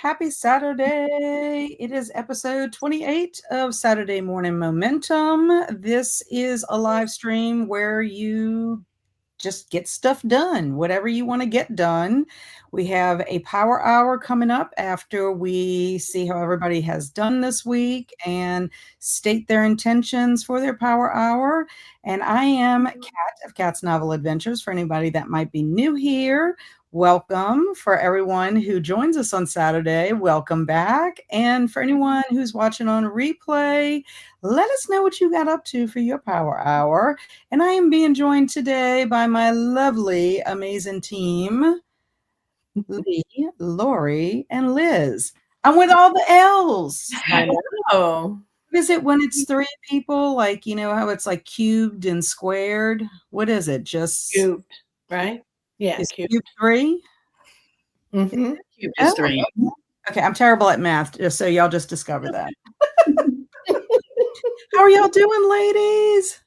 Happy Saturday. It is episode 28 of Saturday Morning Momentum. This is a live stream where you just get stuff done, whatever you want to get done. We have a power hour coming up after we see how everybody has done this week and state their intentions for their power hour. And I am Kat of Kat's Novel Adventures. For anybody that might be new here, welcome. For everyone who joins us on Saturday, welcome back. And for anyone who's watching on replay, let us know what you got up to for your power hour. And I am being joined today by my lovely, amazing team, Lee, Laurie, and Liz. I'm with all the L's. I know. What is it when it's three people? Like, you know how it's like cubed and squared? What is it? Just cubed, right? Yeah, is cube three? Mm-hmm. Cubed is three. Okay, I'm terrible at math, just so y'all just discovered that. How are y'all doing, ladies?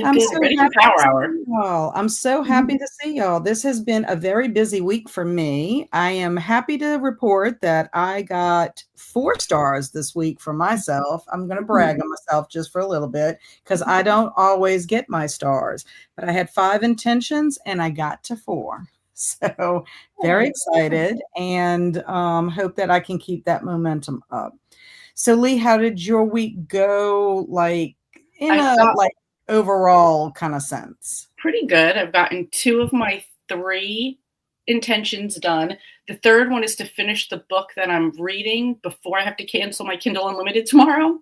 I'm so ready for power hour. Y'all. I'm so happy to see y'all. This has been a very busy week for me. I am happy to report that I got 4 stars this week for myself. I'm going to brag on myself just for a little bit because I don't always get my stars. But I had 5 intentions and I got to 4. So very excited and hope that I can keep that momentum up. So Lee, how did your week go? Like in overall kind of sense? Pretty good. I've gotten 2 of my 3 intentions done. The third one is to finish the book that I'm reading before I have to cancel my Kindle Unlimited tomorrow.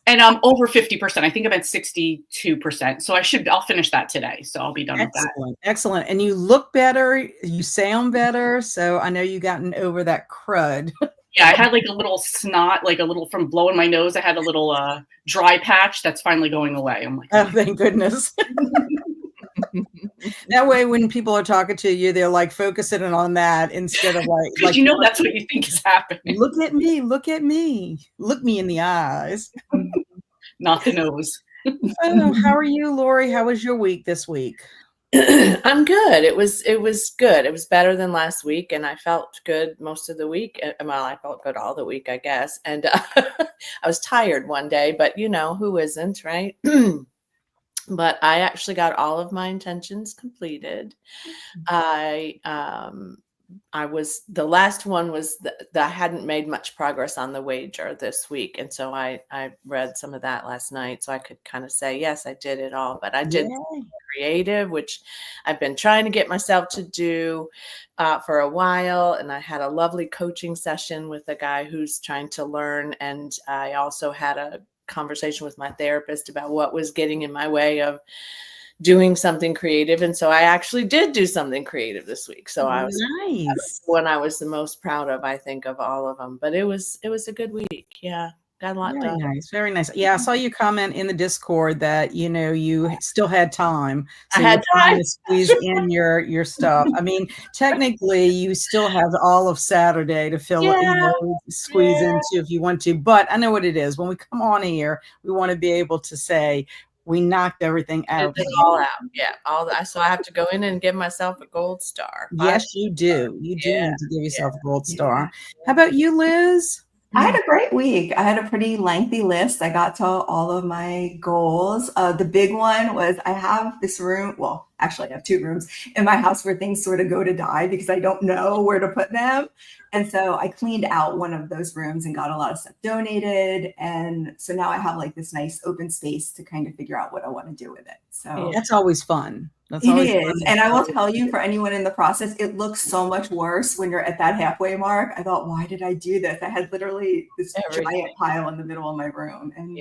And I'm over 50%. I think I'm at 62%. So I'll finish that today. So I'll be done with that. Excellent. And you look better. You sound better. So I know you've gotten over that crud. Yeah, I had like a little snot, like a little from blowing my nose. I had a little dry patch that's finally going away. I'm like, oh, thank goodness. That way, when people are talking to you, they're like focusing on that instead of like you know, that's what you think is happening. Look at me. Look me in the eyes. Not the nose. How are you, Laurie? How was your week this week? I'm good. It was good. It was better than last week, and I felt good most of the week. Well, I felt good all the week, I guess. And I was tired one day, but you know, who isn't, right? But I actually got all of my intentions completed. The last one was that I hadn't made much progress on the wager this week. And so I read some of that last night so I could kind of say, yes, I did it all, but I did creative, which I've been trying to get myself to do for a while. And I had a lovely coaching session with a guy who's trying to learn. And I also had a conversation with my therapist about what was getting in my way of doing something creative. And so I actually did do something creative this week. So I was nice. One I was the most proud of, I think, of all of them. But it was a good week. Yeah. Got a lot done. Very nice. Yeah, I saw you comment in the Discord that, you know, you still had time. So I had time to squeeze in your stuff. I mean, technically you still have all of Saturday to fill squeeze into if you want to. But I know what it is. When we come on here, we want to be able to say we knocked everything out. It's all out. Yeah. So I have to go in and give myself a gold star. Yes, you do. You do need to give yourself a gold star. How about you, Liz? I had a great week. I had a pretty lengthy list. I got to all of my goals. The big one was I have this room. Well, actually, I have 2 rooms in my house where things sort of go to die because I don't know where to put them. And so I cleaned out one of those rooms and got a lot of stuff donated. And so now I have like this nice open space to kind of figure out what I want to do with it. So that's always fun. It is. And I will tell you, for anyone in the process, it looks so much worse when you're at that halfway mark. I thought, why did I do this? I had literally this giant pile in the middle of my room and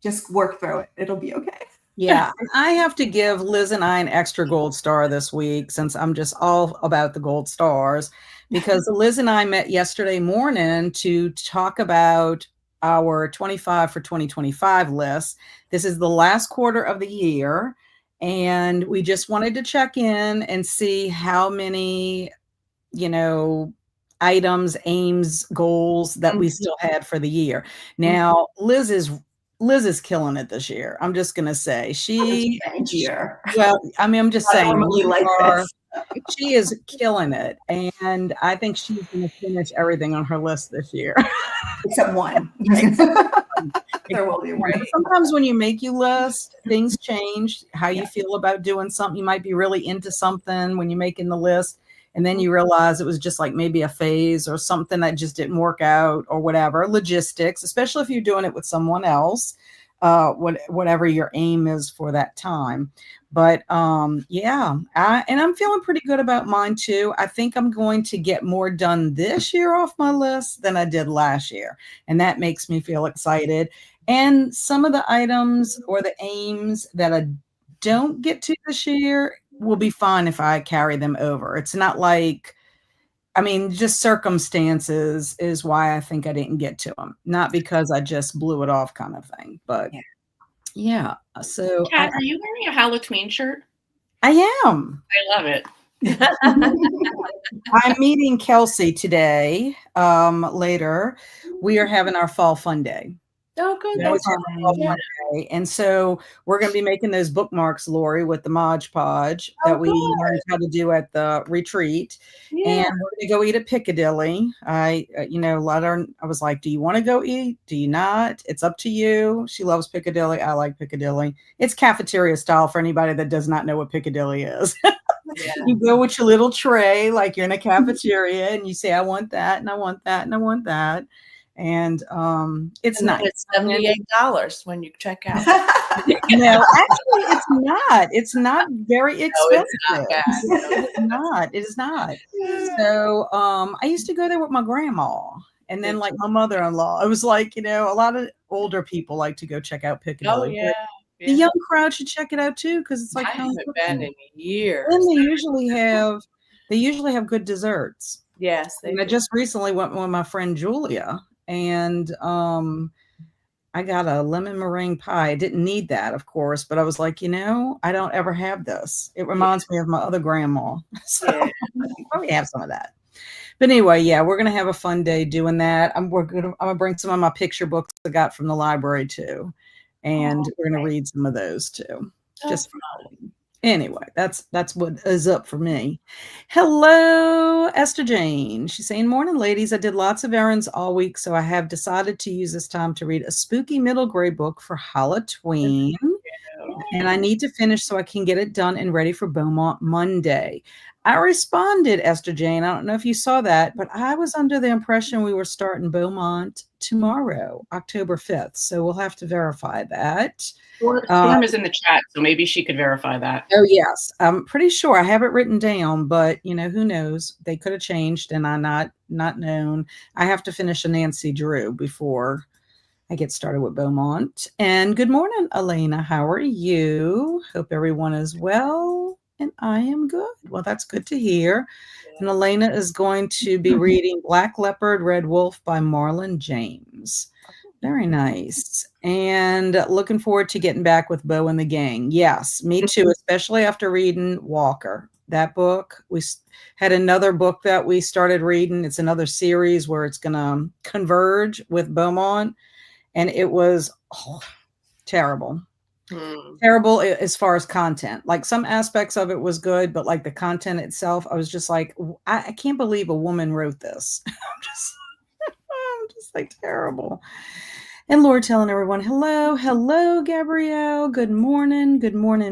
just work through it. It'll be okay. Yeah. And I have to give Liz and I an extra gold star this week since I'm just all about the gold stars, because Liz and I met yesterday morning to talk about our 25 for 2025 list. This is the last quarter of the year. And we just wanted to check in and see how many, you know, items, aims, goals that we still had for the year. Now, Liz is Liz is killing it this year. I'm just going to say Thank you. well, I mean, I'm just saying Normally like this. she is killing it. And I think she's going to finish everything on her list this year. Except one. There will be one. Sometimes when you make your list, things change. How you feel about doing something. You might be really into something when you're making the list. And then you realize it was just like maybe a phase or something that just didn't work out or whatever. Logistics, especially if you're doing it with someone else, whatever your aim is for that time. But yeah, and I'm feeling pretty good about mine too. I think I'm going to get more done this year off my list than I did last year. And that makes me feel excited. And some of the items or the aims that I don't get to this year will be fine if I carry them over. It's not like, I mean, just circumstances is why I think I didn't get to them, not because I just blew it off kind of thing. But yeah. So Kat, are you wearing a Halloween shirt? I am. I love it. I'm meeting Kelsey today. Later, we are having our fall fun day. Oh, good. That's Monday. And so we're going to be making those bookmarks, Laurie, with the Mod Podge that we learned how to do at the retreat. And we're going to go eat at Piccadilly. I was like, do you want to go eat? Do you not? It's up to you. She loves Piccadilly. I like Piccadilly. It's cafeteria style for anybody that does not know what Piccadilly is. You go with your little tray, like you're in a cafeteria, and you say, I want that, and I want that, and I want that. And it's nice. It's $78 when you check out. No, actually, it's not. It's not very expensive. No, it's not bad. It's not. It is not. So I used to go there with my grandma, and then like my mother-in-law. It was like, a lot of older people like to go check out Piccadilly. Oh, yeah. The young crowd should check it out too, because it's like I haven't been in years. And they usually have good desserts. Yes, and I just recently went with my friend Julia. And I got a lemon meringue pie. I didn't need that, of course, but I was like, I don't ever have this. It reminds me of my other grandma. So let me have some of that. But anyway, we're going to have a fun day doing that. I'm going to bring some of my picture books I got from the library too. And we're going to read some of those too. Just fun. Anyway, that's what is up for me. Hello, Esther Jane. She's saying, morning, ladies. I did lots of errands all week, so I have decided to use this time to read a spooky middle grade book for Halloween. And I need to finish so I can get it done and ready for Beaumont Monday. I responded, Esther Jane. I don't know if you saw that, but I was under the impression we were starting Beaumont tomorrow, October 5th. So we'll have to verify that. Storm is in the chat, so maybe she could verify that. Oh, yes. I'm pretty sure. I have it written down, but, who knows? They could have changed and I not known. I have to finish a Nancy Drew before I get started with Beaumont. And good morning, Elena. How are you? Hope everyone is well. And I am good. Well, that's good to hear. And Elena is going to be reading Black Leopard, Red Wolf by Marlon James. Very nice. And looking forward to getting back with Bo and the gang. Yes, me too, especially after reading Walker. That book, we had another book that we started reading. It's another series where it's going to converge with Beaumont. And it was terrible. Terrible as far as content. Like some aspects of it was good, but like the content itself, I was just like, I can't believe a woman wrote this. I'm just like terrible. And Laurie telling everyone, hello, Gabrielle. Good morning,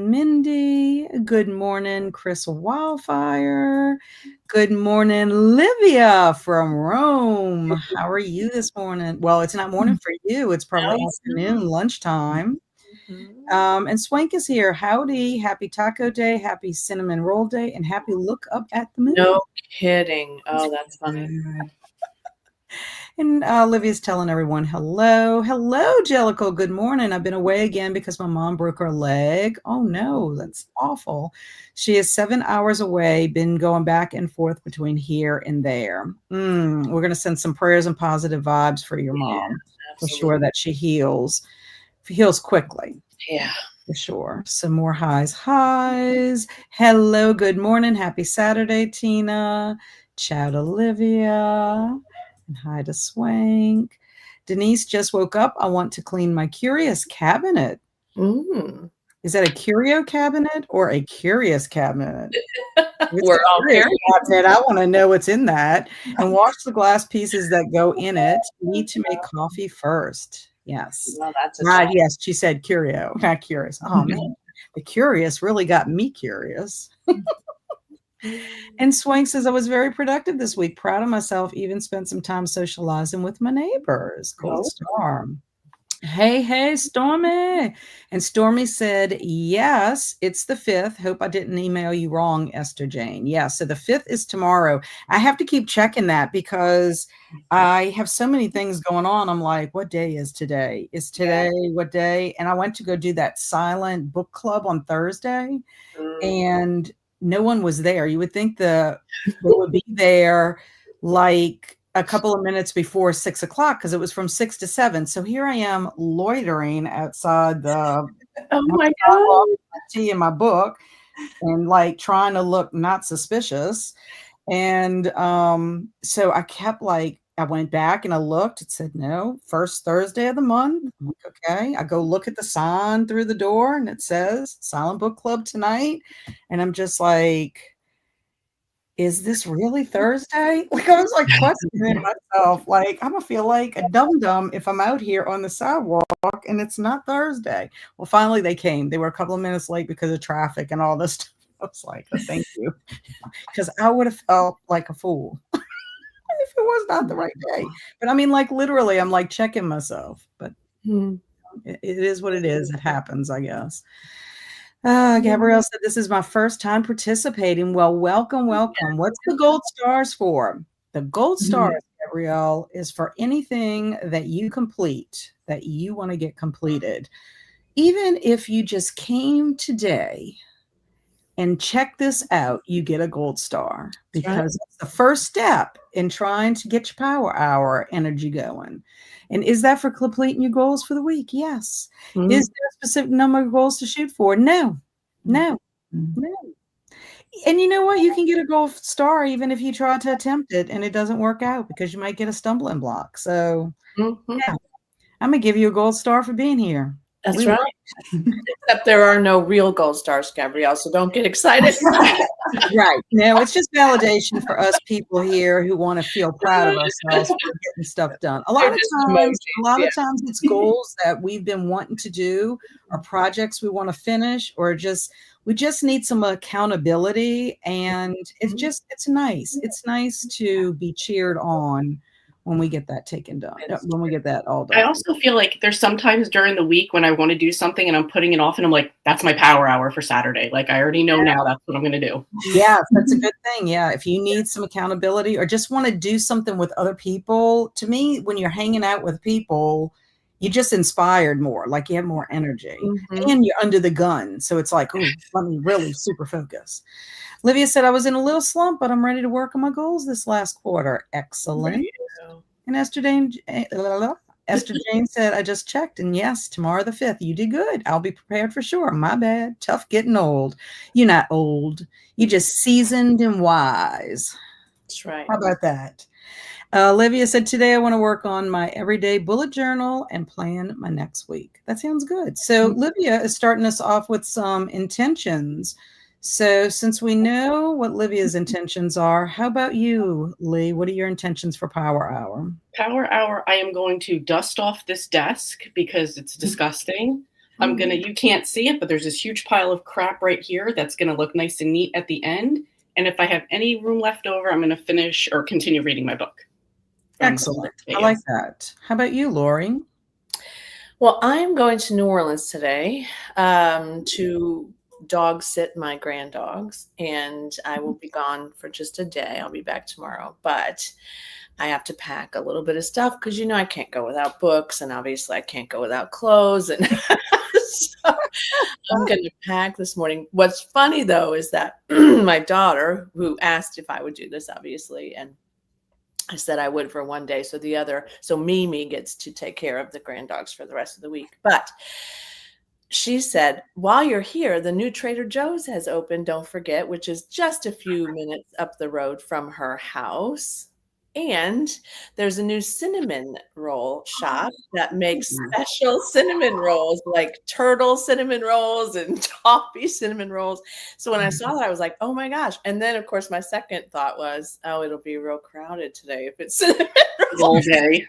Mindy. Good morning, Chris Wildfire. Good morning, Livia from Rome. How are you this morning? Well, it's not morning for you. It's probably afternoon, lunchtime. And Swank is here. Howdy. Happy Taco Day. Happy Cinnamon Roll Day. And happy Look Up at the Moon. No kidding. Oh, that's funny. And Livia's telling everyone, hello, Jellicle. Good morning. I've been away again because my mom broke her leg. Oh, no, that's awful. She is 7 hours away, been going back and forth between here and there. We're going to send some prayers and positive vibes for your mom for sure that she heals quickly. Yeah. For sure. Some more highs. Hello, good morning. Happy Saturday, Tina. Ciao to Olivia. And hi to Swank. Denise just woke up. I want to clean my curious cabinet. Is that a curio cabinet or a curious cabinet? We're all curious curious. cabinet. I want to know what's in that. And wash the glass pieces that go in it. Need to make coffee first. Yes. Well, that's a Yes, she said curio, not curious. Oh man, the curious really got me curious. And Swank says, I was very productive this week. Proud of myself. Even spent some time socializing with my neighbors. Gold star. Hey, Stormy. And Stormy said, yes, it's the 5th. Hope I didn't email you wrong, Esther Jane. Yeah, so the 5th is tomorrow. I have to keep checking that because I have so many things going on. I'm like, what day is today? Is today what day? And I went to go do that silent book club on Thursday, and no one was there. You would think they would be there like a couple of minutes before 6 o'clock because it was from 6 to 7. So here I am loitering outside the my God. tea in my book and like trying to look not suspicious. And so I kept like, I went back and I looked, it said, no, first Thursday of the month. I'm like, okay. I go look at the sign through the door and it says Silent Book Club tonight. And I'm just like, is this really Thursday? Like I was like questioning myself. Like I'm gonna feel like a dum-dum if I'm out here on the sidewalk and it's not Thursday. Well, finally they came. They were a couple of minutes late because of traffic and all this stuff. I was like, oh, thank you. Because I would have felt like a fool if it was not the right day. But I mean, like literally, I'm like checking myself. But it is what it is. It happens, I guess. Gabrielle said, this is my first time participating. Well, welcome. What's the gold stars for? The gold stars, Gabrielle, is for anything that you complete, that you want to get completed. Even if you just came today and check this out, you get a gold star because it's the first step in trying to get your power hour energy going. And is that for completing your goals for the week? Yes. Is there a specific number of goals to shoot for? No. And you know what? You can get a gold star even if you try to attempt it and it doesn't work out because you might get a stumbling block. So yeah, I'm going to give you a gold star for being here. That's right. Except there are no real gold stars, Gabrielle, so don't get excited. Right. No, it's just validation for us people here who want to feel proud of ourselves for getting stuff done. A lot of times it's goals that we've been wanting to do or projects we want to finish or we just need some accountability, and it's nice. It's nice to be cheered on when we get that taken done, when we get that all done. I also feel like there's sometimes during the week when I want to do something and I'm putting it off and I'm like, that's my power hour for Saturday. Like I already know now that's what I'm going to do. Yeah, that's a good thing. Yeah. If you need some accountability or just want to do something with other people, to me, when you're hanging out with people, you're just inspired more, like you have more energy and you're under the gun. So it's like, oh, let me really super focus. Livia said, I was in a little slump, but I'm ready to work on my goals this last quarter. Excellent. And Esther Jane said, I just checked. And yes, tomorrow the 5th. You did good. I'll be prepared for sure. My bad. Tough getting old. You're not old. You're just seasoned and wise. That's right. How about that? Livia said, today I want to work on my everyday bullet journal and plan my next week. That sounds good. So Livia is starting us off with some intentions. So since we know what Livia's intentions are, how about you, Lee? What are your intentions for Power Hour? Power Hour, I am going to dust off this desk because it's disgusting. You can't see it, but there's this huge pile of crap right here that's going to look nice and neat at the end. And if I have any room left over, I'm going to finish or continue reading my book. Excellent. I like that. How about you, Laurie? Well, I'm going to New Orleans today to dog sit my grand dogs, and I will be gone for just a day. I'll be back tomorrow, but I have to pack a little bit of stuff because I can't go without books, and obviously I can't go without clothes, and so I'm going to pack this morning. What's funny though is that my daughter, who asked if I would do this, obviously, and I said I would for one day, so Mimi gets to take care of the grand dogs for the rest of the week, but she said, while you're here, the new Trader Joe's has opened, don't forget, which is just a few minutes up the road from her house. And there's a new cinnamon roll shop that makes special cinnamon rolls, like turtle cinnamon rolls and toffee cinnamon rolls. So when I saw that, I was like, oh my gosh. And then, of course, my second thought was, oh, it'll be real crowded today if it's cinnamon rolls. All day.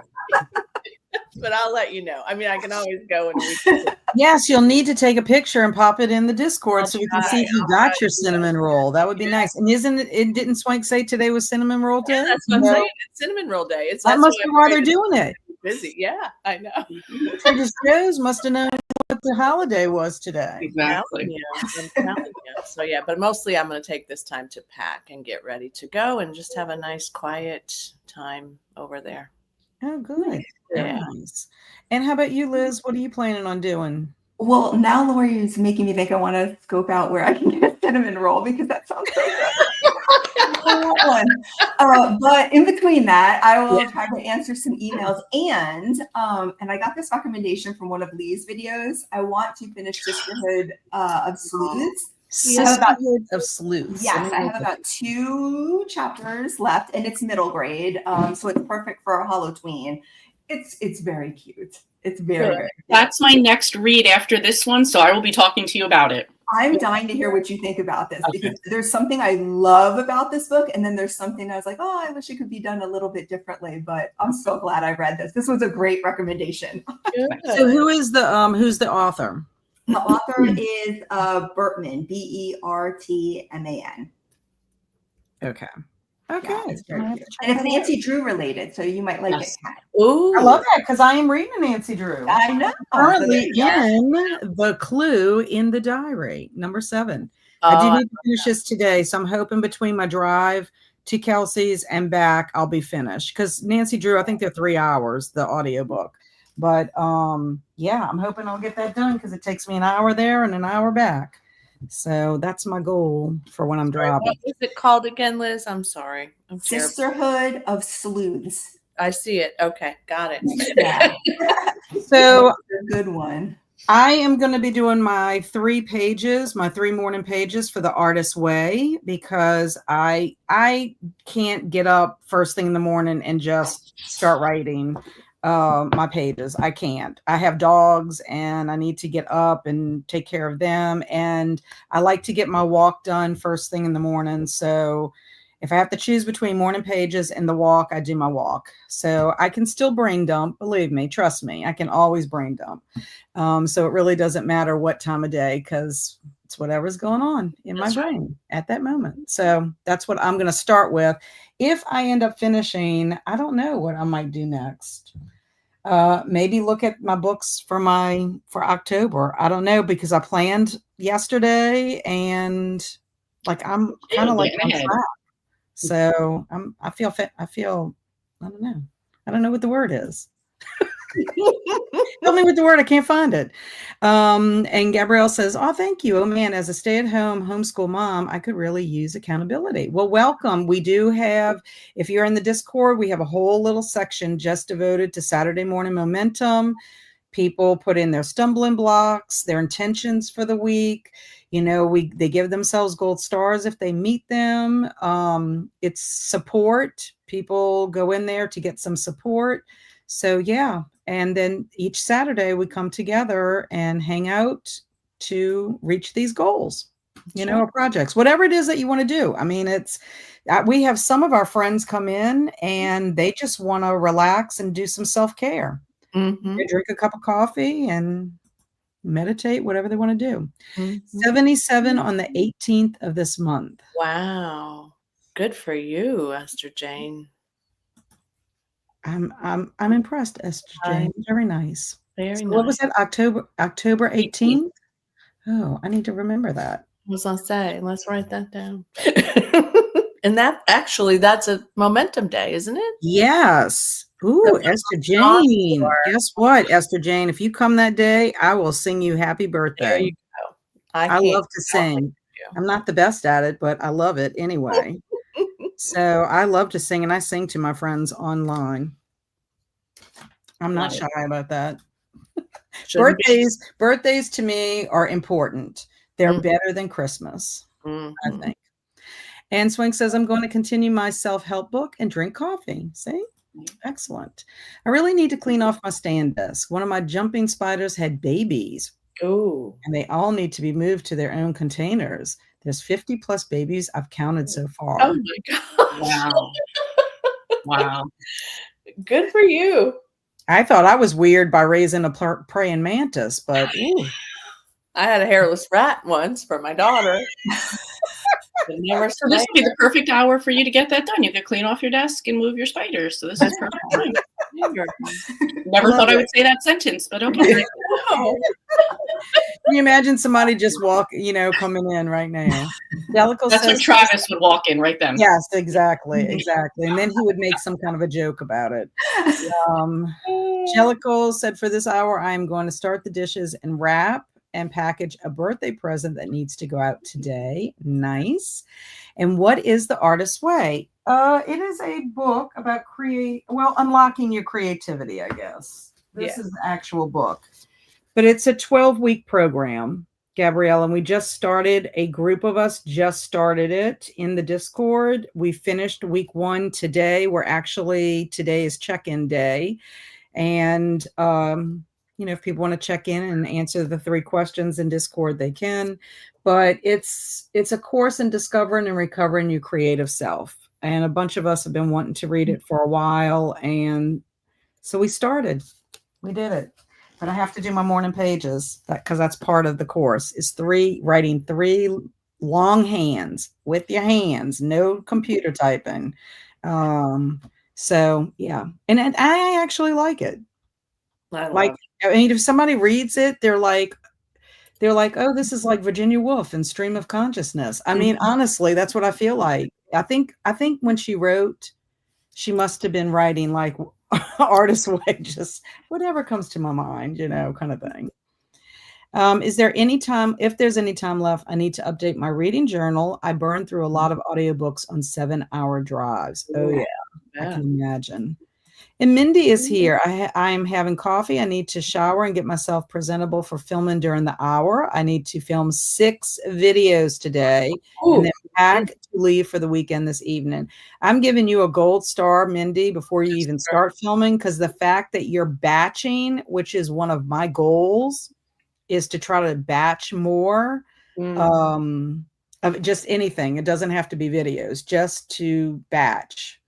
But I'll let you know. I mean, I can always go and Yes, you'll need to take a picture and pop it in the Discord so we can see if you got your cinnamon roll. That would be nice. And isn't it didn't Swank say today was cinnamon roll day? Yeah, that's what I'm saying. It's cinnamon roll day. That must be why they're doing it. Busy. Yeah, I know. Trader Joe's must have known what the holiday was today. Exactly. I'm telling you. So yeah, but mostly I'm going to take this time to pack and get ready to go and just have a nice quiet time over there. Oh, good. Yeah. Nice. And how about you, Liz? What are you planning on doing? Well, now Laurie is making me think I want to scope out where I can get a cinnamon roll because that sounds so good. But in between that, I will try to answer some emails. And I got this recommendation from one of Lee's videos. I want to finish Sisterhood of Sleuths. Sisterhood of Sleuths. Yes, I have about 2 chapters left, and it's middle grade, so it's perfect for a Halloween. It's very cute. It's very cute. That's my next read after this one, so I will be talking to you about it. I'm dying to hear what you think about this because there's something I love about this book, and then there's something I was like, oh, I wish it could be done a little bit differently. But I'm so glad I read this. This was a great recommendation. So who's the author? The author is Bertman, Bertman. Okay. Yeah, it's very cute. And it's Nancy Drew related, so you might like it. Ooh. I love that because I am reading Nancy Drew. I know. Currently in The Clue in the Diary, number 7. I do need to finish this today, so I'm hoping between my drive to Kelsey's and back, I'll be finished. Because Nancy Drew, I think they're 3 hours, the audiobook. But yeah, I'm hoping I'll get that done because it takes me an hour there and an hour back. So that's my goal for when I'm driving. What is it called again, Liz? I'm sorry. I'm Sisterhood of Sleuths. I see it. Okay, got it. Yeah. So a good one. I am going to be doing my 3 morning pages for The Artist's Way because I can't get up first thing in the morning and just start writing my pages. I can't. I have dogs and I need to get up and take care of them. And I like to get my walk done first thing in the morning. So if I have to choose between morning pages and the walk, I do my walk. So I can still brain dump. Believe me, trust me, I can always brain dump. So it really doesn't matter what time of day because it's whatever's going on in my brain at that moment. So that's what I'm going to start with. If I end up finishing, I don't know what I might do next. Maybe look at my books for October. I don't know because I planned yesterday and like I'm kind of like on track. So I feel I don't know. I don't know what the word is. Tell me what the word, I can't find it. And Gabrielle says, oh, thank you. Oh man, as a stay-at-home homeschool mom, I could really use accountability. Well, welcome. We do have, if you're in the Discord, we have a whole little section just devoted to Saturday morning momentum. People put in their stumbling blocks, their intentions for the week. You know, they give themselves gold stars if they meet them. It's support. People go in there to get some support. So yeah. And then each Saturday we come together and hang out to reach these goals, or projects, whatever it is that you want to do. I mean, we have some of our friends come in and they just want to relax and do some self-care. Mm-hmm. They drink a cup of coffee and meditate, whatever they want to do. Mm-hmm. 77 on the 18th of this month. Wow. Good for you, Esther Jane. I'm impressed, Esther Jane. Very nice. Very nice. What was that? October 18th? Oh, I need to remember that. I was gonna say, let's write that down. And that's a momentum day, isn't it? Yes. Ooh, Esther Jane. Guess what, Esther Jane? If you come that day, I will sing you happy birthday. There you go. I love to sing. I'm not the best at it, but I love it anyway. So I love to sing, and I sing to my friends online. I'm not shy about that. Birthdays to me are important. They're better than Christmas, I think. And Swing says, I'm going to continue my self-help book and drink coffee. See? Excellent. I really need to clean off my stand desk. One of my jumping spiders had babies. Oh. And they all need to be moved to their own containers. There's 50 plus babies I've counted so far. Oh my gosh. Wow. Wow. Good for you. I thought I was weird by raising a praying mantis, but ooh. I had a hairless rat once for my daughter. Never So this would be the perfect hour for you to get that done. You could clean off your desk and move your spiders. So this is perfect time. Never thought I would say that sentence, but okay. Oh. Can you imagine somebody just coming in right now? Jellicle That's when Travis would walk in right then. Yes, exactly. And then he would make some kind of a joke about it. Jellicle said, for this hour, I'm going to start the dishes and wrap and package a birthday present that needs to go out today. Nice. And what is The Artist's Way? It is a book about unlocking your creativity, I guess. This is the actual book. But it's a 12-week program, Gabrielle, and we just started. A group of us just started it in the Discord. We finished week 1 today. Today is check-in day. And, if people want to check in and answer the 3 questions in Discord, they can. But it's a course in discovering and recovering your creative self. And a bunch of us have been wanting to read it for a while. And so we started. We did it. But I have to do my morning pages because that's part of the course. Is writing 3 longhand with your hands, no computer typing. So yeah, and I actually like it. If somebody reads it, they're like, oh, this is like Virginia Woolf and Stream of Consciousness. I mean, honestly, that's what I feel like. I think when she wrote, she must have been writing like Artist's Way, just whatever comes to my mind, kind of thing. If there's any time left, I need to update my reading journal. I burn through a lot of audiobooks on 7-hour drives. Oh yeah, I can imagine. And Mindy is here. I'm having coffee. I need to shower and get myself presentable for filming during the hour. I need to film 6 videos today and then pack to leave for the weekend this evening. I'm giving you a gold star, Mindy, before you even start filming, because the fact that you're batching, which is one of my goals, is to try to batch more of just anything. It doesn't have to be videos, just to batch.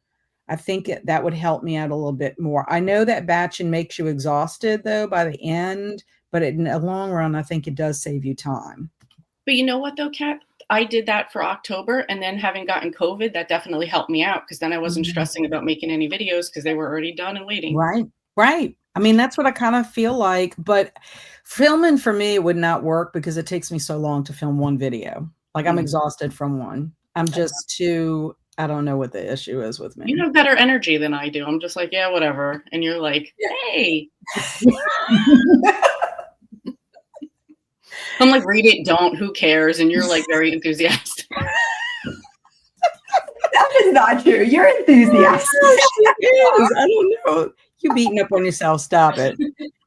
I think that would help me out a little bit more. I know that batching makes you exhausted, though, by the end, but in the long run, I think it does save you time. But you know what, though, Kat? I did that for October, and then having gotten COVID, that definitely helped me out, because then I wasn't stressing about making any videos because they were already done and waiting. Right. I mean, that's what I kind of feel like. But filming for me would not work because it takes me so long to film one video. Like I'm exhausted from one. I'm just too... I don't know what the issue is with me. You have better energy than I do. I'm just like, yeah, whatever. And you're like, hey. I'm like, read it, don't, who cares? And you're like very enthusiastic. That is not true. You're enthusiastic. I don't know. You beating up on yourself. Stop it.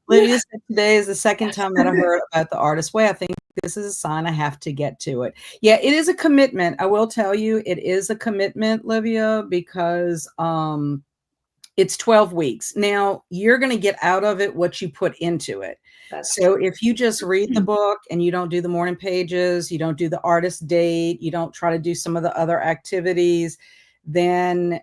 Lydia said today is the second time that I heard about The Artist's Way. I think this is a sign I have to get to it. Yeah, it is a commitment. I will tell you, it is a commitment, Livia, because it's 12 weeks. Now, you're going to get out of it what you put into it. So if you just read the book and you don't do the morning pages, you don't do the artist date, you don't try to do some of the other activities, then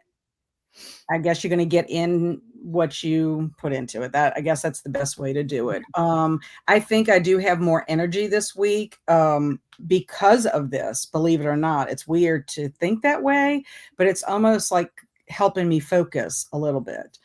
I guess you're going to get in what you put into it. I guess that's the best way to do it. I think I do have more energy this week because of this, believe it or not. It's weird to think that way, but it's almost like helping me focus a little bit.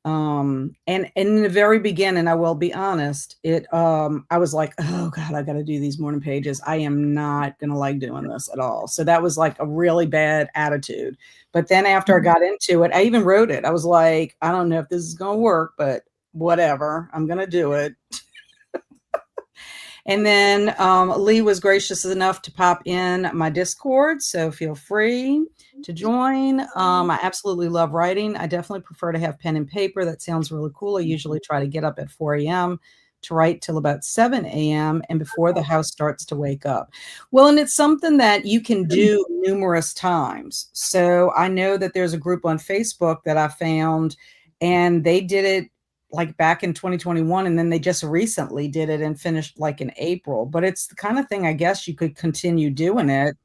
And in the very beginning, I will be honest, I was like, oh God, I got to do these morning pages. I am not going to like doing this at all. So that was like a really bad attitude. But then after I got into it, I even wrote it. I was like, I don't know if this is going to work, but whatever, I'm going to do it. And then Lee was gracious enough to pop in my Discord, so feel free to join. I absolutely love writing. I definitely prefer to have pen and paper. That sounds really cool. I usually try to get up at 4 a.m. to write till about 7 a.m. and before the house starts to wake up. Well, and it's something that you can do numerous times. So I know that there's a group on Facebook that I found, and they did it like back in 2021, and then they just recently did it and finished like in April. But it's the kind of thing, I guess, you could continue doing it.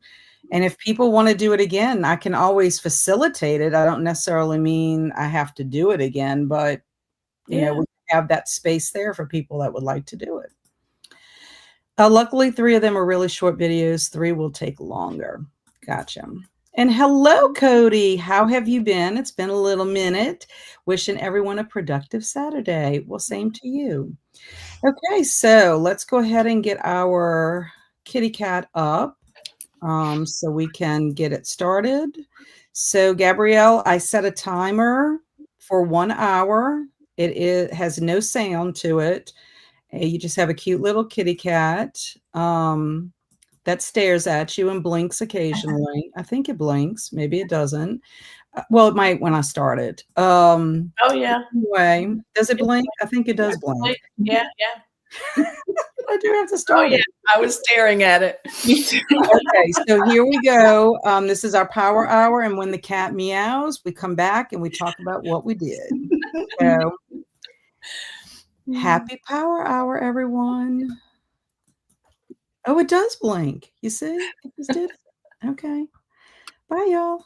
And if people want to do it again, I can always facilitate it. I don't necessarily mean I have to do it again, but you know, we have that space there for people that would like to do it. Luckily, 3 of them are really short videos. 3 will take longer. Gotcha. And hello, Cody. How have you been? It's been a little minute. Wishing everyone a productive Saturday. Well, same to you. Okay, so let's go ahead and get our kitty cat up so we can get it started. So, Gabrielle, I set a timer for 1 hour. It has no sound to it. You just have a cute little kitty cat that stares at you and blinks occasionally. I think it blinks. Maybe it doesn't. Well, it might when I start it. Oh, yeah. Anyway, does it blink? I think it does blink. Yeah. I do have to Oh, start yeah. it. I was staring at it. Okay, so here we go. This is our power hour, and when the cat meows, we come back and we talk about what we did. So, happy power hour, everyone. Oh, it does blink. You see? It just did it. Okay. Bye, y'all.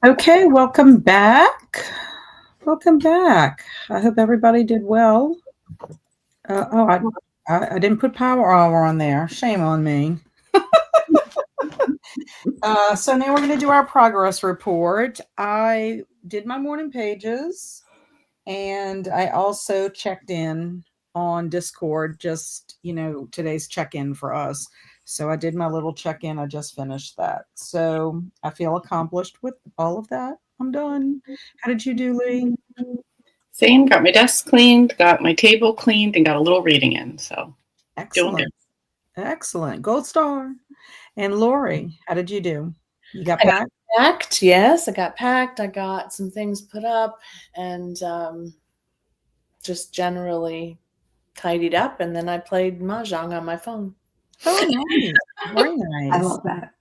Okay, welcome back. Welcome back. I hope everybody did well. I didn't put Power Hour on there. Shame on me. So now we're going to do our progress report. I did my morning pages, and I also checked in on Discord, just, today's check-in for us. So I did my little check-in. I just finished that. So I feel accomplished with all of that. I'm done. How did you do, Lee? Same, got my desk cleaned, got my table cleaned, and got a little reading in. So Excellent. Excellent. Gold star. And Laurie, how did you do? You got I got packed? packed, yes. I got packed. I got some things put up and just generally tidied up. And then I played Mahjong on my phone. Oh, nice. Very nice. I love that.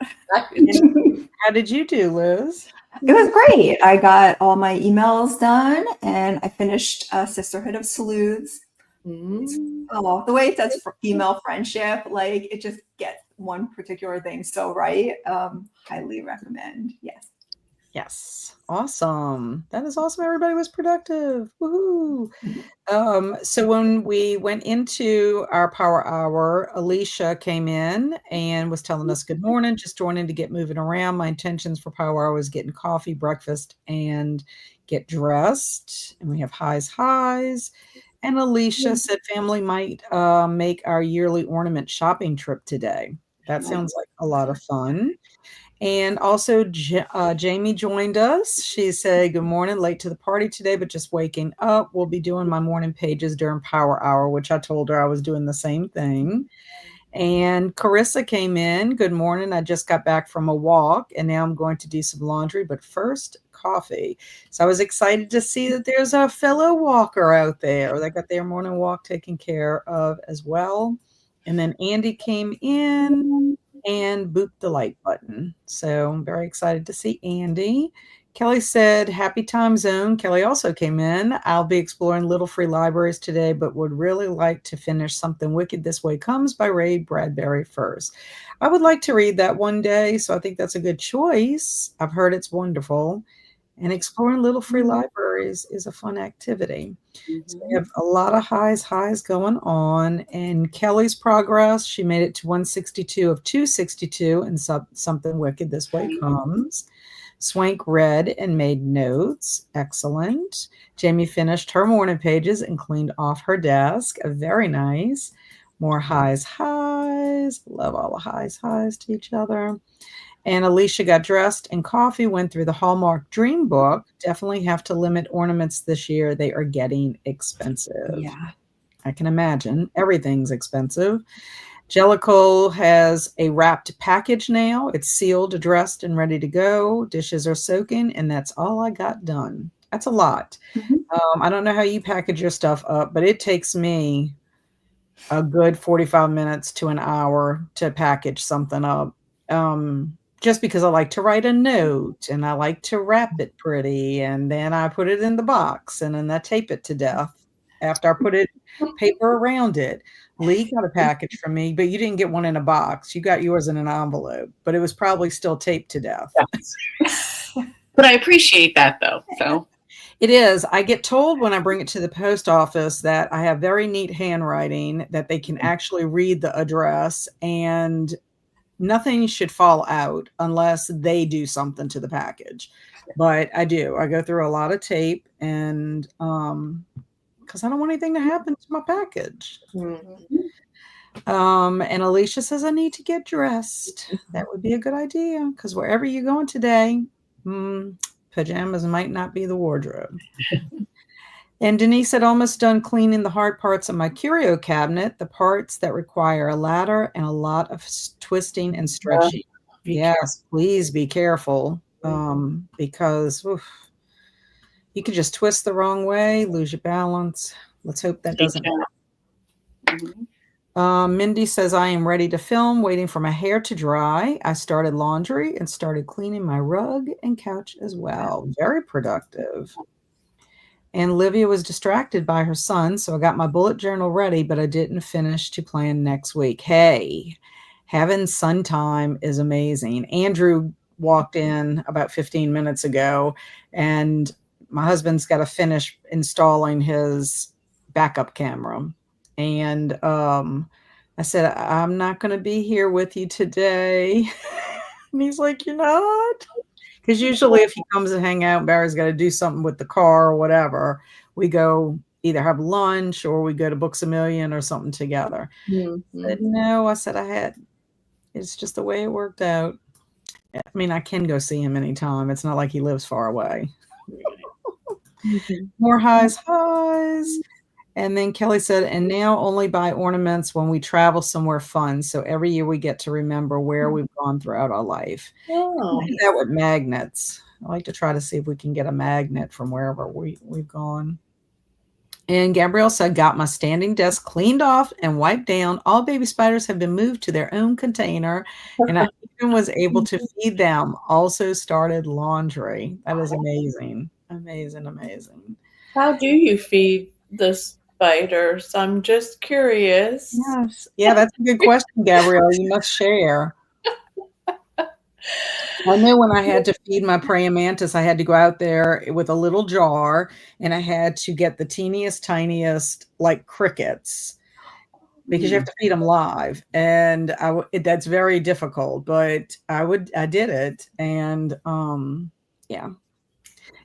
How did you do, Liz? It was great. I got all my emails done and I finished Sisterhood of Sleuths. Oh, the way it says female friendship, like it just gets one particular thing so right. Highly recommend. Yes. Yes. Awesome. That is awesome. Everybody was productive. Woohoo. So when we went into our power hour, Alicia came in and was telling us good morning, just joining to get moving around. My intentions for power hour was getting coffee, breakfast, and get dressed. And we have highs. And Alicia said family might make our yearly ornament shopping trip today. That sounds like a lot of fun. And also, Jamie joined us. She said, good morning, late to the party today, but just waking up. We'll be doing my morning pages during power hour, which I told her I was doing the same thing. And Carissa came in. Good morning. I just got back from a walk and now I'm going to do some laundry, but first coffee. So I was excited to see that there's a fellow walker out there that got their morning walk taken care of as well. And then Andy came in and booped the like button. So I'm very excited to see Andy. Kelly said, happy time zone. Kelly also came in. I'll be exploring Little Free Libraries today, but would really like to finish Something Wicked This Way Comes by Ray Bradbury first. I would like to read that one day, so I think that's a good choice. I've heard it's wonderful. And exploring Little Free Libraries is a fun activity. So we have a lot of highs going on. And Kelly's progress, she made it to 162 of 262, and Something Wicked This Way Comes. Swank read and made notes. Excellent. Jamie finished her morning pages and cleaned off her desk. Very nice. More highs. Love all the highs to each other. And Alicia got dressed and coffee, went through the Hallmark Dream Book. Definitely have to limit ornaments this year. They are getting expensive. Yeah. I can imagine. Everything's expensive. Jellicle has a wrapped package now. It's sealed, addressed, and ready to go. Dishes are soaking, and that's all I got done. That's a lot. I don't know how you package your stuff up, but it takes me a good 45 minutes to an hour to package something up. Just because I like to write a note and I like to wrap it pretty, and then I put it in the box and then I tape it to death after I put it paper around it. Lee got a package from me, but you didn't get one in a box. You got yours in an envelope, but it was probably still taped to death. But I appreciate that though. So it is. I get told when I bring it to the post office that I have very neat handwriting, that they can actually read the address, and nothing should fall out unless they do something to the package. But I do. I go through a lot of tape, and because I don't want anything to happen to my package. And Alicia says I need to get dressed. That would be a good idea, because wherever you're going today, pajamas might not be the wardrobe. And Denise had almost done cleaning the hard parts of my curio cabinet, the parts that require a ladder and a lot of twisting and stretching. Yes, please be careful, because you could just twist the wrong way, lose your balance. Let's hope that doesn't happen. Mindy says, I am ready to film, waiting for my hair to dry. I started laundry and started cleaning my rug and couch as well. Very productive. And Livia was distracted by her son, so I got my bullet journal ready, but I didn't finish to plan next week. Hey, having son time is amazing. Andrew walked in about 15 minutes ago, and my husband's got to finish installing his backup camera. And I said, I'm not going to be here with you today. And he's like, you're not? Because usually if he comes and hang out, Barry's got to do something with the car or whatever, we go either have lunch or we go to Books A Million or something together. Mm-hmm. I said, no, I said, it's just the way it worked out. I mean, I can go see him anytime. It's not like he lives far away. More highs. And then Kelly said, and now only buy ornaments when we travel somewhere fun. So every year we get to remember where we've gone throughout our life. Oh. I do that with magnets. I like to try to see if we can get a magnet from wherever we've gone. And Gabrielle said, got my standing desk cleaned off and wiped down. All baby spiders have been moved to their own container. And I even was able to feed them. Also started laundry. That is amazing. Amazing. How do you feed the spiders? I'm just curious. Yes. Yeah, that's a good question, Gabrielle. You must share. I know when I had to feed my praying mantis, I had to go out there with a little jar, and I had to get the teeniest, tiniest, like crickets, because you have to feed them live, and that's very difficult. But I did it, and yeah.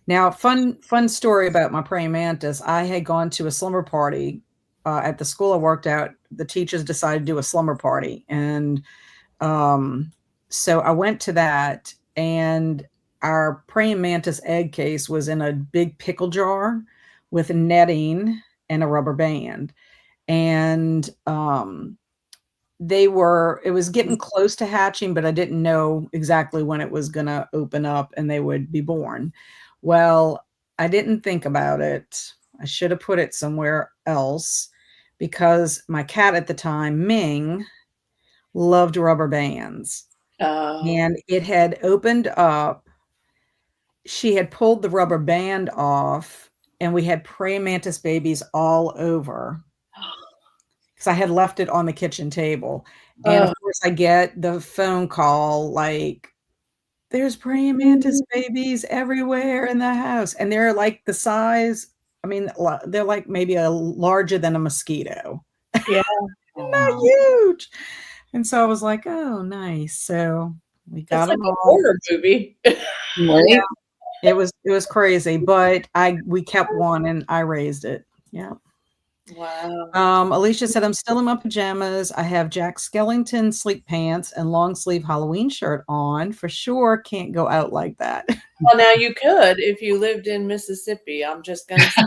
Now, fun story about my praying mantis. I had gone to a slumber party at the school I worked at. The teachers decided to do a slumber party, and so I went to that, and our praying mantis egg case was in a big pickle jar with netting and a rubber band. And it was getting close to hatching, but I didn't know exactly when it was going to open up and they would be born. Well, I didn't think about it. I should have put it somewhere else, because my cat at the time, Ming, loved rubber bands. And it had opened up. She had pulled the rubber band off, and we had praying mantis babies all over, because I had left it on the kitchen table. And of course I get the phone call like, there's praying mantis babies everywhere in the house. And they're like the size, I mean, they're like maybe larger than a mosquito. Yeah. Not huge. And so I was like, oh, nice. So we got them like all. A horror movie. Yeah, it was crazy, but we kept one and I raised it. Yeah. Wow. Alicia said, I'm still in my pajamas. I have Jack Skellington sleep pants and long sleeve Halloween shirt on. For sure, can't go out like that. Well, now you could if you lived in Mississippi. I'm just going to say.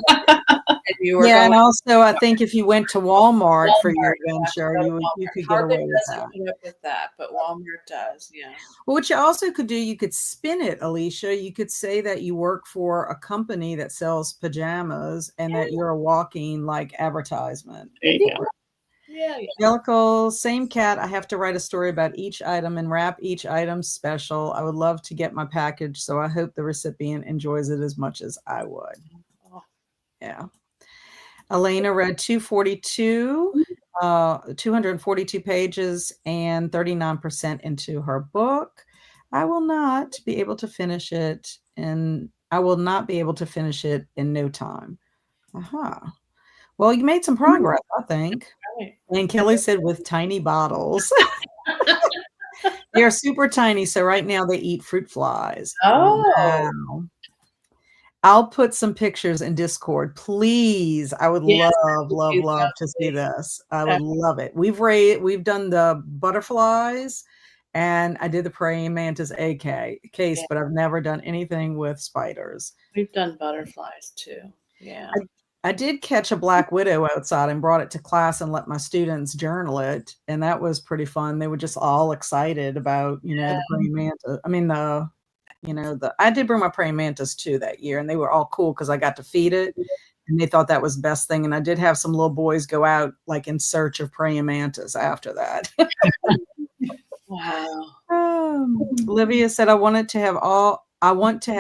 Yeah, and also I think if you went to Walmart for your adventure, you could get away with that. Put up with that, but Walmart does, yeah. Well, what you also could do, you could spin it, Alicia. You could say that you work for a company that sells pajamas and that you're a walking like advertisement. Yeah. Jellicle, same cat. I have to write a story about each item and wrap each item special. I would love to get my package, so I hope the recipient enjoys it as much as I would. Yeah. Elena read 242 pages and 39% into her book. I will not be able to finish it in no time. Well, you made some progress, I think. Right. And Kelly said with tiny bottles. They are super tiny, so right now they eat fruit flies. Oh. Wow. I'll put some pictures in Discord, please. I would love to see this. I would love it. We've done the butterflies, and I did the praying mantis egg case, but I've never done anything with spiders. We've done butterflies too. Yeah. I did catch a black widow outside and brought it to class and let my students journal it, and that was pretty fun. They were just all excited about, the praying mantis. I mean, I did bring my praying mantis too that year, and they were all cool because I got to feed it, and they thought that was the best thing. And I did have some little boys go out like in search of praying mantis after that. Wow. Olivia said, I want to have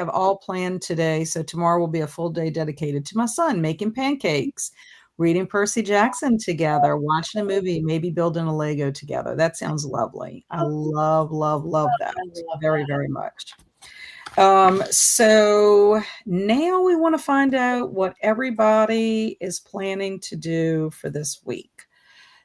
all planned today, so tomorrow will be a full day dedicated to my son making pancakes. reading Percy Jackson together, watching a movie, maybe building a Lego together. That sounds lovely. I love, love, love that very, very much. So now we want to find out what everybody is planning to do for this week.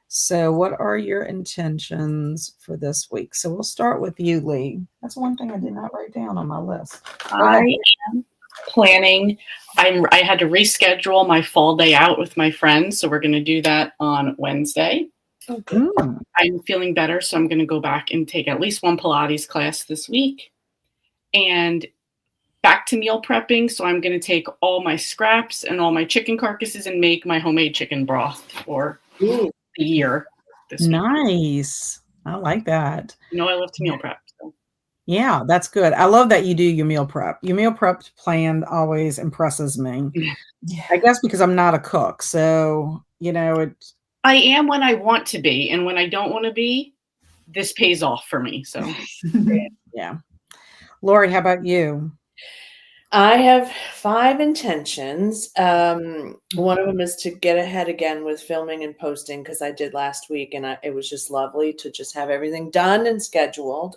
So what are your intentions for this week? So we'll start with you, Lee. That's one thing I did not write down on my list. I am planning. I had to reschedule my fall day out with my friends, so we're going to do that on Wednesday. I'm feeling better, so I'm going to go back and take at least one Pilates class this week. And back to meal prepping, so I'm going to take all my scraps and all my chicken carcasses and make my homemade chicken broth for the year this week. Nice. I like that. You know, I love to meal prep. So. Yeah, that's good. I love that you do your meal prep. Your meal prep plan always impresses me. Yeah. I guess because I'm not a cook, so you know I am when I want to be, and when I don't want to be, this pays off for me. So yeah. Laurie, how about you? I have 5 intentions. One of them is to get ahead again with filming and posting, because I did last week, and it was just lovely to just have everything done and scheduled.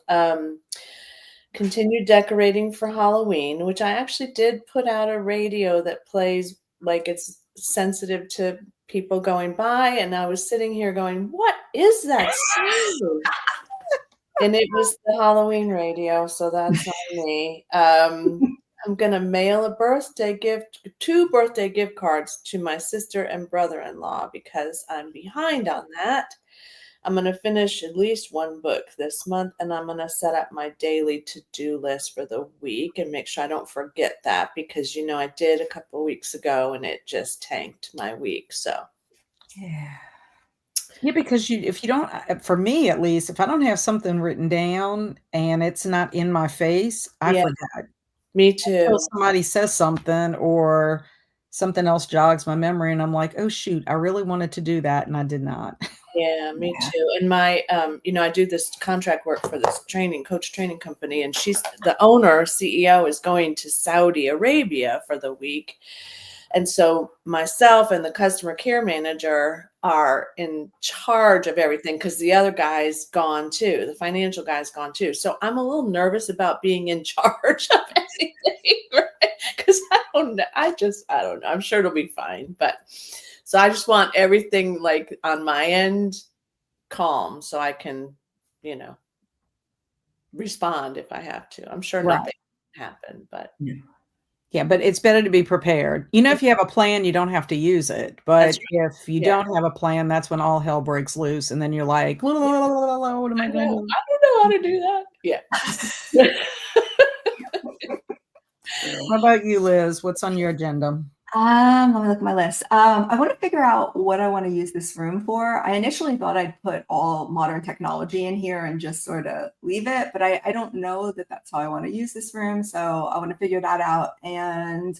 Continue decorating for Halloween, which I actually did put out a radio that plays like it's sensitive to people going by, and I was sitting here going, what is that sound? And it was the Halloween radio, so that's on me. I'm going to mail a birthday gift, 2 birthday gift cards to my sister and brother-in-law because I'm behind on that. I'm going to finish at least 1 book this month, and I'm going to set up my daily to-do list for the week and make sure I don't forget that because, you know, I did a couple of weeks ago and it just tanked my week. So, yeah. Yeah, because if you don't, for me at least, if I don't have something written down and it's not in my face, I forget. Me too. Until somebody says something or something else jogs my memory and I'm like, oh shoot, I really wanted to do that and I did not. Yeah, me too. And my, you know, I do this contract work for this coach training company, and she's the owner, CEO is going to Saudi Arabia for the week. And so myself and the customer care manager are in charge of everything because the other guy's gone too. The financial guy's gone too. So I'm a little nervous about being in charge of anything, right? Because I don't know. I don't know. I'm sure it'll be fine. But so I just want everything like on my end calm so I can, you know, respond if I have to. I'm sure nothing will happen, but yeah, but it's better to be prepared. You know, if you have a plan, you don't have to use it. But if you don't have a plan, that's when all hell breaks loose. And then you're like, what am I going to do? I don't know how to do that. Yeah. How about you, Liz? What's on your agenda? Let me look at my list. I want to figure out what I want to use this room for. I initially thought I'd put all modern technology in here and just sort of leave it, but I don't know that that's how I want to use this room. So I want to figure that out. And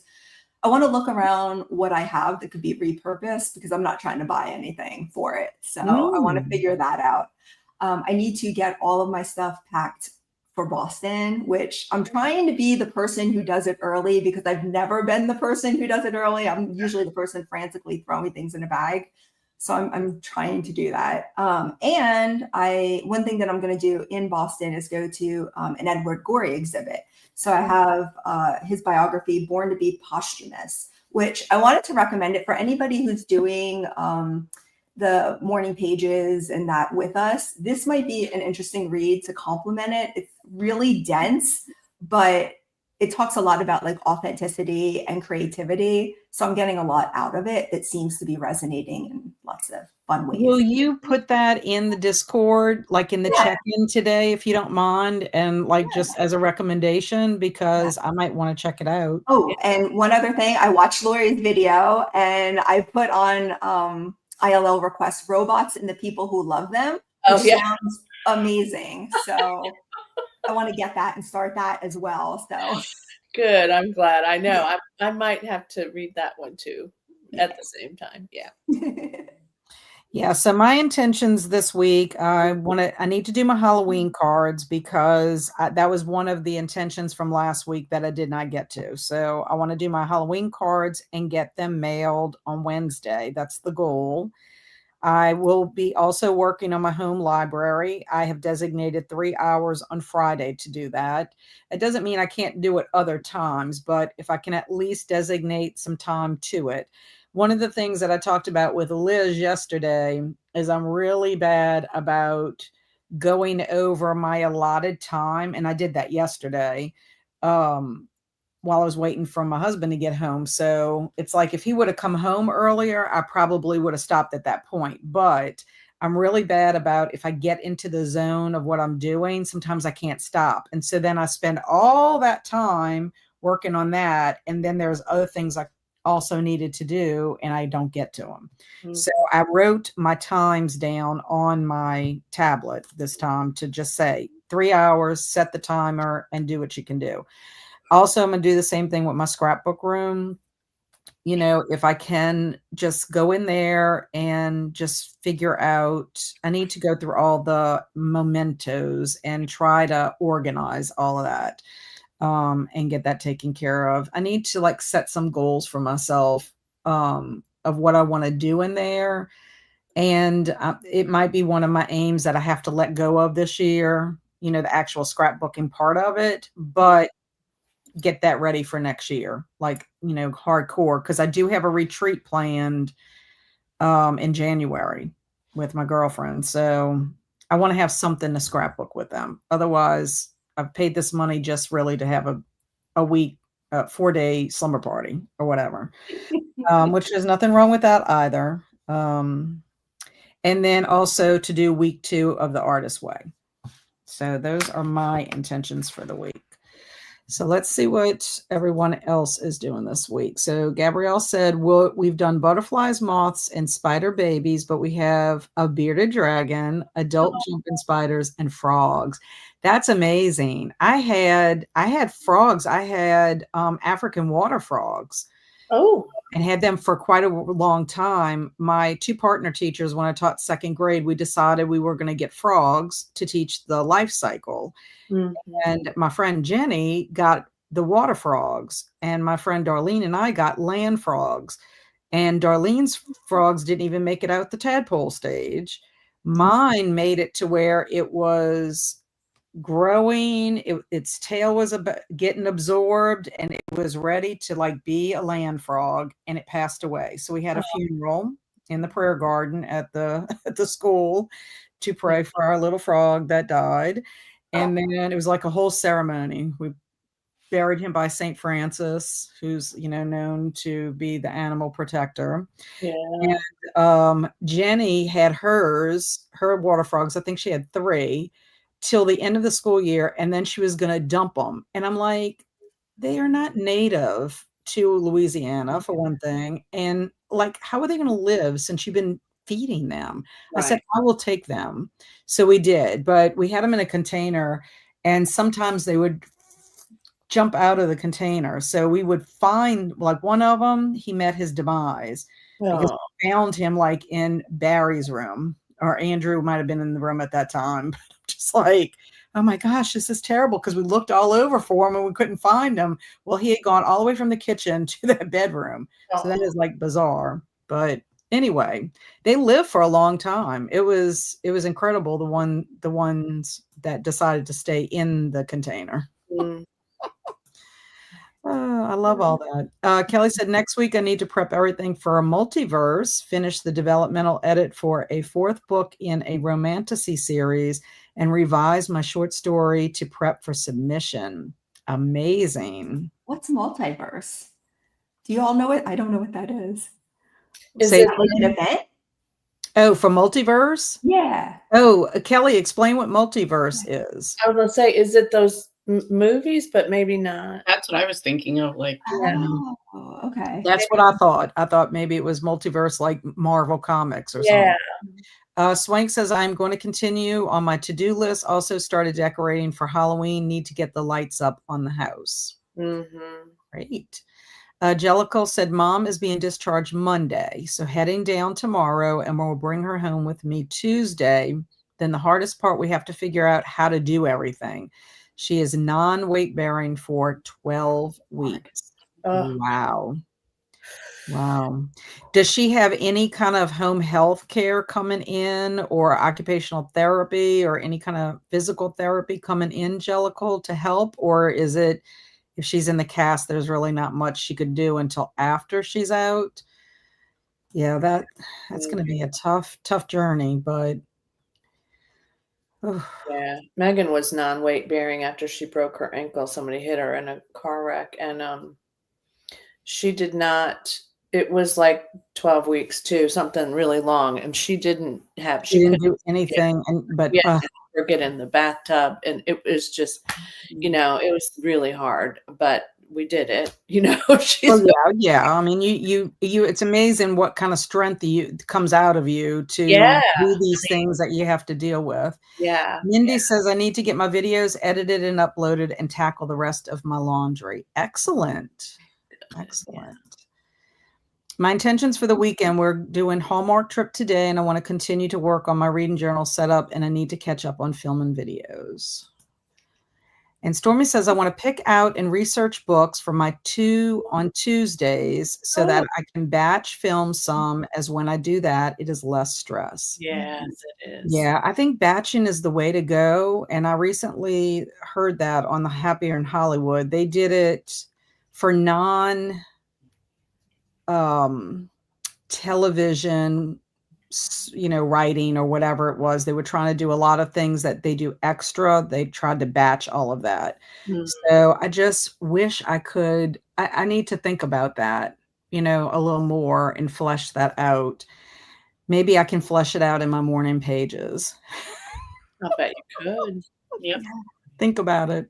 I want to look around what I have that could be repurposed because I'm not trying to buy anything for it. So I want to figure that out. I need to get all of my stuff packed for Boston, which I'm trying to be the person who does it early because I've never been the person who does it early. I'm usually the person frantically throwing things in a bag. So I'm trying to do that. And one thing that I'm going to do in Boston is go to an Edward Gorey exhibit. So I have his biography, Born to be Posthumous, which I wanted to recommend it for anybody who's doing the morning pages and that with us. This might be an interesting read to complement it. It's really dense, but it talks a lot about like authenticity and creativity. So I'm getting a lot out of it. It seems to be resonating in lots of fun ways. Will you put that in the Discord, like in the check-in today, if you don't mind, and like just as a recommendation, because I might want to check it out. Oh, and one other thing, I watched Laurie's video and I put on ILL request robots and the people who love them. Which sounds amazing. So I want to get that and start that as well. So good. I'm glad. I know. I might have to read that one too at the same time. Yeah. Yeah, so my intentions this week, I need to do my Halloween cards because that was one of the intentions from last week that I did not get to. So I want to do my Halloween cards and get them mailed on Wednesday. That's the goal. I will be also working on my home library. I have designated 3 hours on Friday to do that. It doesn't mean I can't do it other times, but if I can at least designate some time to it. One of the things that I talked about with Liz yesterday is I'm really bad about going over my allotted time, and I did that yesterday. While I was waiting for my husband to get home. So it's like if he would have come home earlier, I probably would have stopped at that point. But I'm really bad about if I get into the zone of what I'm doing, sometimes I can't stop. And so then I spend all that time working on that. And then there's other things I also needed to do and I don't get to them. So I wrote my times down on my tablet this time to just say 3 hours, set the timer, and do what you can do. Also, I'm going to do the same thing with my scrapbook room. You know, if I can just go in there and just figure out, I need to go through all the mementos and try to organize all of that and get that taken care of. I need to like set some goals for myself of what I want to do in there. And it might be one of my aims that I have to let go of this year, you know, the actual scrapbooking part of it. But get that ready for next year, like, you know, hardcore, because I do have a retreat planned in January with my girlfriend. So I want to have something to scrapbook with them. Otherwise, I've paid this money just really to have a week, 4-day slumber party or whatever, which there's nothing wrong with that either. And then also to do week 2 of the Artist Way. So those are my intentions for the week. So let's see what everyone else is doing this week. So Gabrielle said, well, we've done butterflies, moths, and spider babies, but we have a bearded dragon, adult jumping spiders, and frogs. That's amazing. I had frogs. I had African water frogs. Oh. And had them for quite a long time. My 2 partner teachers, when I taught 2nd grade, we decided we were going to get frogs to teach the life cycle. And my friend Jenny got the water frogs, and my friend Darlene and I got land frogs. And Darlene's frogs didn't even make it out the tadpole stage. Mine made it to where it was growing, its tail was getting absorbed, and it was ready to like be a land frog, and it passed away. So we had a funeral in the prayer garden at the at the school to pray for our little frog that died. And then it was like a whole ceremony. We buried him by St. Francis, who's, you know, known to be the animal protector. Yeah. And Jenny had her water frogs. I think she had 3 till the end of the school year, and then she was going to dump them. And I'm like, they are not native to Louisiana, for one thing. And like, how are they going to live since you've been feeding them? I said, I will take them. So we did, but we had them in a container, and sometimes they would jump out of the container. So we would find, like, one of them, he met his demise because we found him like in Barry's room, or Andrew might have been in the room at that time. But I'm just like, oh my gosh, this is terrible, because we looked all over for him and we couldn't find him. Well, he had gone all the way from the kitchen to that bedroom. So that is like bizarre. But anyway, they lived for a long time. It was incredible, the ones that decided to stay in the container. I love all that. Kelly said, next week I need to prep everything for a multiverse, finish the developmental edit for a 4th book in a romantasy series, and revise my short story to prep for submission. Amazing. What's multiverse? Do you all know it? I don't know what that is. Is it it like an event? Oh, for multiverse? Yeah. Oh, Kelly, explain what multiverse is. I was going to say, is it those movies, but maybe not. That's what I was thinking of. Like, oh, okay. That's what I thought. I thought maybe it was multiverse, like Marvel Comics or something. Swank says, I'm going to continue on my to-do list. Also started decorating for Halloween. Need to get the lights up on the house. Great. Jellicle said, Mom is being discharged Monday, so heading down tomorrow, and we'll bring her home with me Tuesday. Then the hardest part, we have to figure out how to do everything. She is non-weight bearing for 12 weeks. Oh. Wow. Wow. Does she have any kind of home health care coming in, or occupational therapy, or any kind of physical therapy coming in, Jellicle, to help? Or is it, if she's in the cast, there's really not much she could do until after she's out? Yeah, that's going to be a tough journey, but yeah, Megan was non-weight bearing after she broke her ankle. Somebody hit her in a car wreck, and she did not. It was like 12 weeks too, something really long, and she didn't have. she didn't do anything, but or get in the bathtub, and it was just, it was really hard, but we did it. She's yeah. I mean, you. It's amazing what kind of strength comes out of you to do these things that you have to deal with. Yeah. Mindy says, I need to get my videos edited and uploaded and tackle the rest of my laundry. Excellent. Excellent. My intentions for the weekend, we're doing Hallmark trip today, and I want to continue to work on my reading journal setup, and I need to catch up on film and videos. And Stormy says, I want to pick out and research books for my 2 on Tuesdays so that I can batch film some, as when I do that, it is less stress. Yes, it is. Yeah, I think batching is the way to go. And I recently heard that on the Happier in Hollywood. They did it for television, writing or whatever it was. They were trying to do a lot of things that they do extra. They tried to batch all of that. So I just wish I could, I need to think about that, a little more and flesh that out. Maybe I can flesh it out in my morning pages. I bet you could. Yep. Think about it.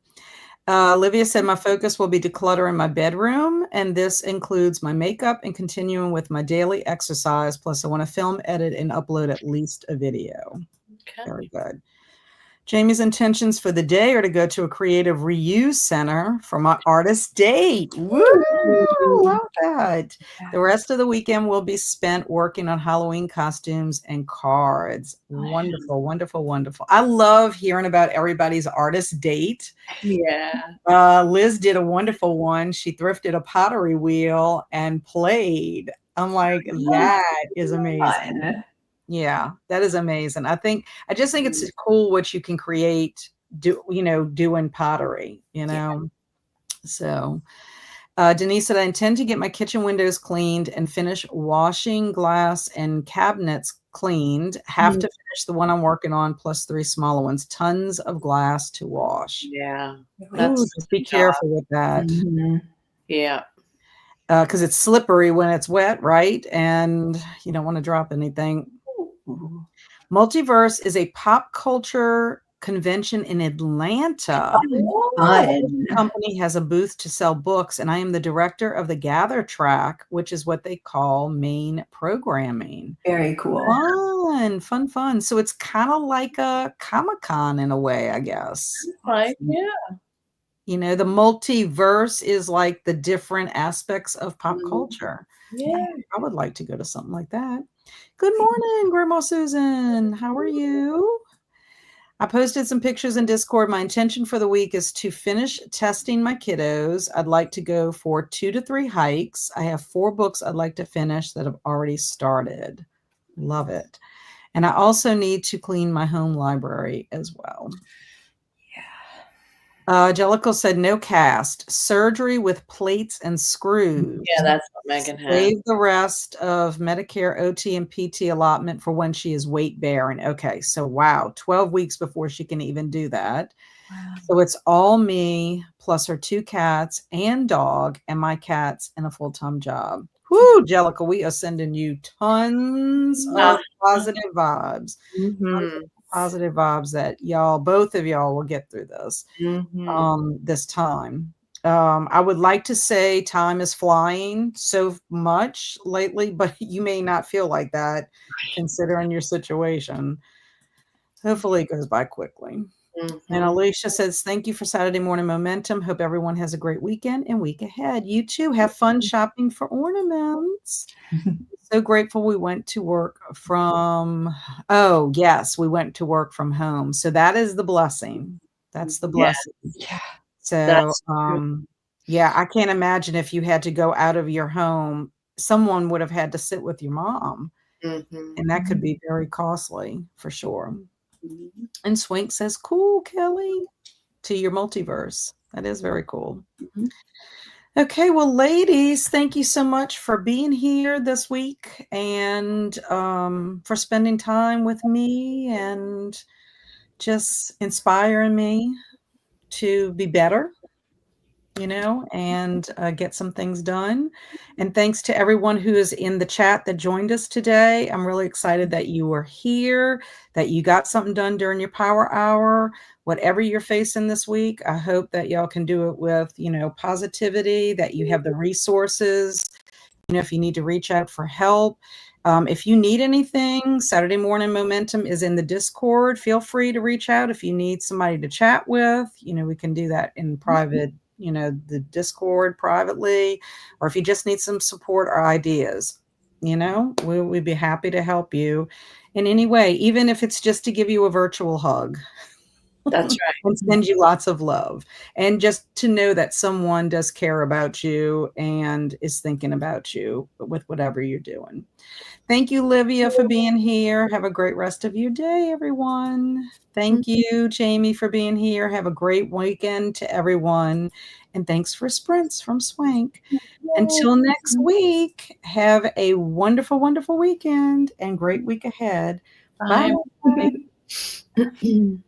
Olivia said, my focus will be decluttering my bedroom, and this includes my makeup and continuing with my daily exercise. Plus, I want to film, edit, and upload at least a video. Okay. Very good. Jamie's intentions for the day are to go to a creative reuse center for my artist date. Woo! Love that. The rest of the weekend will be spent working on Halloween costumes and cards. Wonderful, wonderful, wonderful. I love hearing about everybody's artist date. Yeah. Liz did a wonderful one. She thrifted a pottery wheel and played. I'm like, that is amazing. Fun. Yeah, that is amazing. I just think it's cool what you can create, doing pottery, So Denise said, I intend to get my kitchen windows cleaned and finish washing glass and cabinets cleaned. Have to finish the one I'm working on, plus 3 smaller ones. Tons of glass to wash. Yeah. Just be careful with that. Yeah. Because it's slippery when it's wet, right? And you don't want to drop anything. Multiverse is a pop culture convention in Atlanta. The company has a booth to sell books, and I am the director of the Gather track, which is what they call main programming. Very cool. Fun. So it's kind of like a Comic-Con in a way, I guess. Yeah. The multiverse is like the different aspects of pop culture. Yeah. I would like to go to something like that. Good morning, Grandma Susan. How are you? I posted some pictures in Discord. My intention for the week is to finish testing my kiddos. I'd like to go for 2 to 3 hikes. I have 4 books I'd like to finish that have already started. Love it. And I also need to clean my home library as well. Jellicle said, no cast. Surgery with plates and screws. Yeah, that's what Megan had. Save the rest of Medicare, OT, and PT allotment for when she is weight bearing. Okay, so wow, 12 weeks before she can even do that. Wow. So it's all me plus her 2 cats and dog and my cats and a full-time job. Woo, Jellicle, we are sending you tons of positive vibes. Positive vibes that both of y'all will get through this this time. I would like to say time is flying so much lately, but you may not feel like that considering your situation. Hopefully it goes by quickly. And Mhm. Alicia says, thank you for Saturday Morning Momentum. Hope everyone has a great weekend and week ahead. You too. Have fun shopping for ornaments. So grateful we went to work from, oh, yes, we went to work from home. So that is the blessing. That's the Yeah. blessing. Yeah. So, That's true. yeah, I can't imagine if you had to go out of your home, someone would have had to sit with your mom, Mhm. and that could be very costly for sure. Mhm. And Swink says, cool, Kelly, to your multiverse. That is very cool. Mhm. Okay, well, ladies, thank you so much for being here this week and for spending time with me and just inspiring me to be better, and get some things done. And thanks to everyone who is in the chat that joined us today. I'm really excited that you were here, that you got something done during your power hour. Whatever you're facing this week, I hope that y'all can do it with, positivity, that you have the resources, if you need to reach out for help. If you need anything, Saturday Morning Momentum is in the Discord. Feel free to reach out if you need somebody to chat with. We can do that in private, the Discord privately, or if you just need some support or ideas, we'd be happy to help you in any way, even if it's just to give you a virtual hug. That's right. And send you lots of love. And just to know that someone does care about you and is thinking about you with whatever you're doing. Thank you, Livia, for being here. Have a great rest of your day, everyone. Thank you, Jamie, for being here. Have a great weekend to everyone. And thanks for sprints from Swank. Until next week, have a wonderful, wonderful weekend and great week ahead. Bye. Bye.